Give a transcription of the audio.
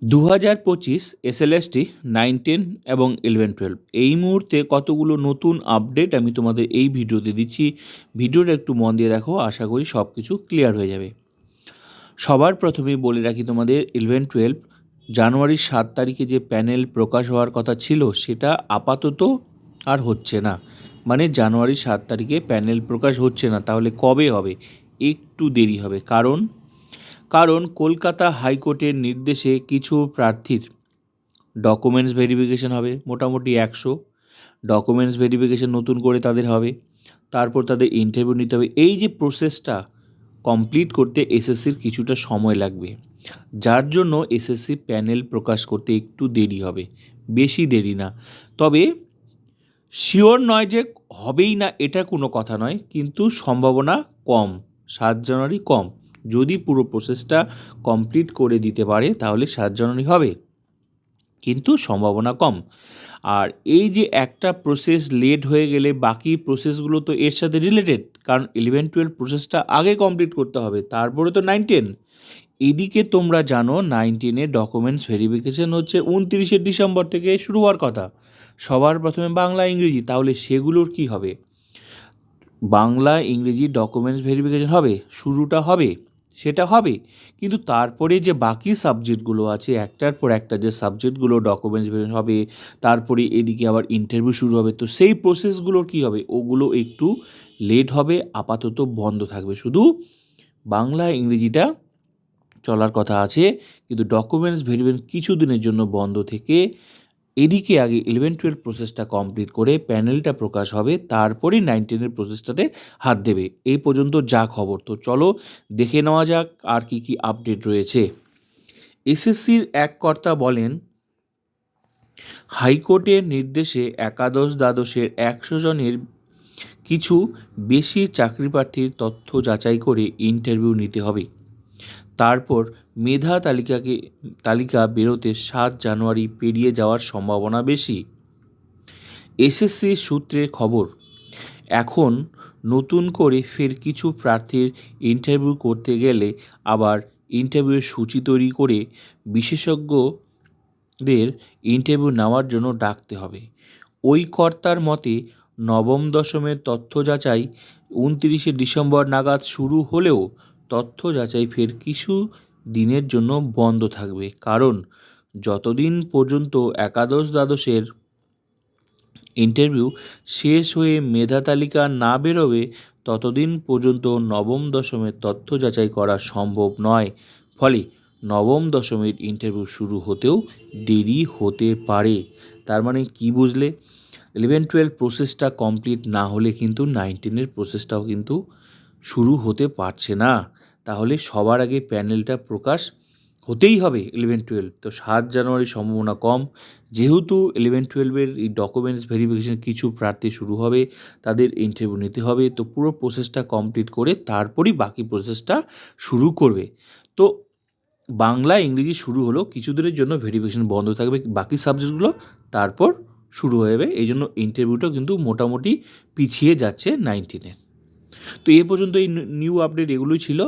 2025 SLST 9, 10 এবং 11, 12 এই মুহূর্তে কতগুলো নতুন আপডেট আমি তোমাদের এই ভিডিওতে দিচ্ছি। ভিডিওটা একটু মন দিয়ে দেখো, আশা করি সব কিছু ক্লিয়ার হয়ে যাবে। সবার প্রথমেই বলে রাখি তোমাদের 11, 12 জানুয়ারির 7 তারিখে যে প্যানেল প্রকাশ হওয়ার কথা ছিল সেটা আপাতত আর হচ্ছে না। মানে জানুয়ারির 7 তারিখে প্যানেল প্রকাশ হচ্ছে না, তাহলে কবে হবে? একটু দেরি হবে। কারণ কলকাতা হাইকোর্টের নির্দেশে কিছু প্রার্থীর ডকুমেন্টস ভেরিফিকেশন হবে, মোটামুটি 100 ডকুমেন্টস ভেরিফিকেশন নতুন করে তাদের হবে। তারপর তাদের ইন্টারভিউ নিতে হবে। এই যে প্রসেসটা কমপ্লিট করতে এসএসসির কিছুটা সময় লাগবে, যার জন্য এসএসসি প্যানেল প্রকাশ করতে একটু দেরি হবে, বেশি দেরি না। তবে শিওর নয় যে হবেই না, এটা কোনো কথা নয়, কিন্তু সম্ভাবনা কম। 7 জানুয়ারি কম। যদি পুরো প্রসেসটা কমপ্লিট করে দিতে পারে তাহলে 7 জানুয়ারি হবে, কিন্তু সম্ভাবনা কম। আর এই যে একটা প্রসেস লেট হয়ে গেলে বাকি প্রসেসগুলো তো এর সাথে রিলেটেড, কারণ 11, 12 প্রসেসটা আগে কমপ্লিট করতে হবে, তারপরে তো 9, 10। এদিকে তোমরা জানো 9, 10-এর ডকুমেন্টস ভেরিফিকেশন হচ্ছে 29 ডিসেম্বর থেকে শুরু হওয়ার কথা। সবার প্রথমে বাংলা ইংরেজি, তাহলে সেগুলোর কি হবে? বাংলা ইংরেজি ডকুমেন্টস ভেরিফিকেশন হবে, শুরুটা হবে, সেটা হবে, কিন্তু তারপরে যে বাকি সাবজেক্টগুলো আছে, একটার পর একটা যে সাবজেক্টগুলো ডকুমেন্টস ভেরিফিকেশন হবে, তারপরে এদিকে আবার ইন্টারভিউ শুরু হবে, তো সেই প্রসেসগুলোর কি হবে? ওগুলো একটু লেট হবে, আপাতত বন্ধ থাকবে। শুধু বাংলা ইংরেজিটা চলার কথা আছে, কিন্তু ডকুমেন্টস ভেরিফিকেশন কিছু দিনের জন্য বন্ধ থেকে এদিকে আগে 11, 12 প্রসেসটা কমপ্লিট করে প্যানেলটা প্রকাশ হবে, তারপরেই 9, 10-এর প্রসেসটাতে হাত দেবে। এই পর্যন্ত যা খবর। তো চলো দেখে নেওয়া যাক আর কি কি আপডেট রয়েছে। এসএসসির এক কর্তা বলেন, হাইকোর্টের নির্দেশে একাদশ দ্বাদশের 100 জনের কিছু বেশি চাকরি প্রার্থীর তথ্য যাচাই করে ইন্টারভিউ নিতে হবে। তারপর মেধা তালিকা বেরোতে 7 জানুয়ারি পেরিয়ে যাওয়ার সম্ভাবনা বেশি। এসএসসি সূত্রের খবর, এখন নতুন করে ফের কিছু প্রার্থীর ইন্টারভিউ করতে গেলে আবার ইন্টারভিউয়ের সূচি তৈরি করে বিশেষজ্ঞদের ইন্টারভিউ নেওয়ার জন্য ডাকতে হবে। ওই কর্তার মতে নবম দশমের তথ্য যাচাই 29 ডিসেম্বর নাগাদ শুরু হলেও তথ্য যাচাই ফের কিছু দিনের জন্য বন্ধ থাকবে, কারণ যতদিন পর্যন্ত একাদশ দ্বাদশের ইন্টারভিউ শেষ হয়ে মেধা তালিকা না বেরোবে ততদিন পর্যন্ত নবম দশমের তথ্য যাচাই করা সম্ভব নয়। ফলে নবম দশমের ইন্টারভিউ শুরু হতেও দেরি হতে পারে। তার মানে কি বুঝলে? 11, 12 প্রসেসটা কমপ্লিট না হলে কিন্তু 9, 10-এর প্রসেসটাও কিন্তু শুরু হতে পারছে না। তাহলে সবার আগে প্যানেলটা প্রকাশ হতেই হবে 11, 12। তো 7 জানুয়ারি সম্ভাবনা কম, যেহেতু 11, 12-এর এই ডকুমেন্টস ভেরিফিকেশন কিছু প্রার্থী শুরু হবে, তাদের ইন্টারভিউ নিতে হবে, তো পুরো প্রসেসটা কমপ্লিট করে তারপরই বাকি প্রসেসটা শুরু করবে। তো বাংলা ইংরেজি শুরু হলো, কিছু দিনের জন্য ভেরিফিকেশন বন্ধ থাকবে, বাকি সাবজেক্টগুলো তারপর শুরু হয়ে যাবে। এই জন্য ইন্টারভিউটাও কিন্তু মোটামুটি পিছিয়ে যাচ্ছে 9, 10-এর। তো এ পর্যন্ত এই নিউ আপডেট এগুলোই ছিল।